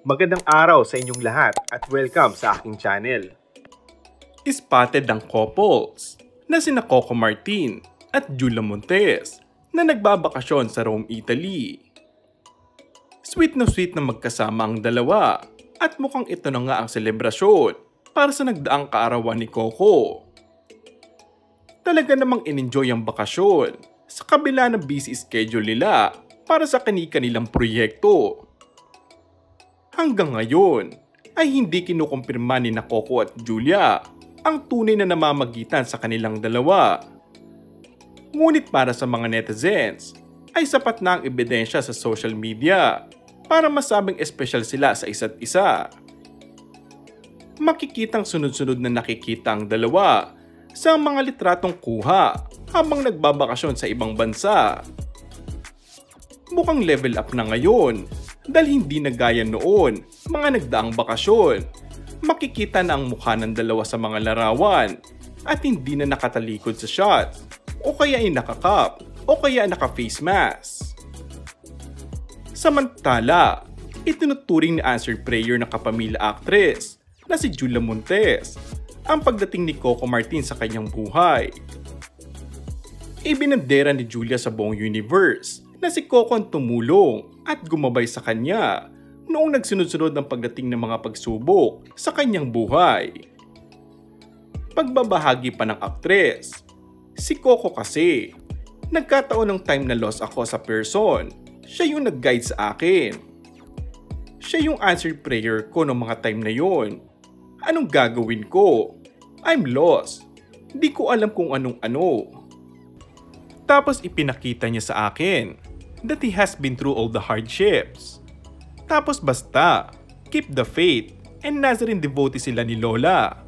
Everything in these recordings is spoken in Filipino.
Magandang araw sa inyong lahat at welcome sa aking channel. Spotted ang couples na sina Coco Martin at Julia Montes na nagbabakasyon sa Rome, Italy. Sweet na magkasama ang dalawa at mukhang ito na nga ang selebrasyon para sa nagdaang kaarawan ni Coco. Talaga namang in-enjoy ang bakasyon sa kabila ng busy schedule nila para sa kani-kanilang proyekto. Hanggang ngayon ay hindi kinukumpirma ni Coco at Julia ang tunay na namamagitan sa kanilang dalawa. Ngunit para sa mga netizens ay sapat na ang ebidensya sa social media para masabing espesyal sila sa isa't isa. Makikitang sunod-sunod na nakikita ang dalawa sa mga litratong kuha habang nagbabakasyon sa ibang bansa. Mukhang level up na ngayon dahil hindi na gaya noon mga nagdaang bakasyon. Makikita na ang mukha ng dalawa sa mga larawan at hindi na nakatalikod sa shot o kaya ay nakakap o kaya naka-face mask. Samantala, itinuturing ni answered prayer na kapamilya actress na si Julia Montes ang pagdating ni Coco Martin sa kanyang buhay. Ibinandera ni Julia sa buong universe na si Coco ang tumulong at gumabay sa kanya noong nagsunod-sunod ng pagdating ng mga pagsubok sa kanyang buhay. Pagbabahagi pa ng aktres, si Coco kasi, nagkataon ng time na lost ako sa person, siya yung nag-guide sa akin. Siya yung answered prayer ko noong mga time na yon. Anong gagawin ko? I'm lost. Di ko alam kung anong-ano. Tapos ipinakita niya sa akin that he has been through all the hardships. Tapos basta, keep the faith and Nazarene devotee sila ni Lola.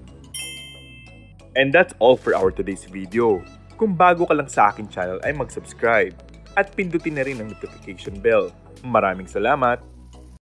And that's all for our today's video. Kung bago ka lang sa aking channel ay mag-subscribe at pindutin na rin ang notification bell. Maraming salamat!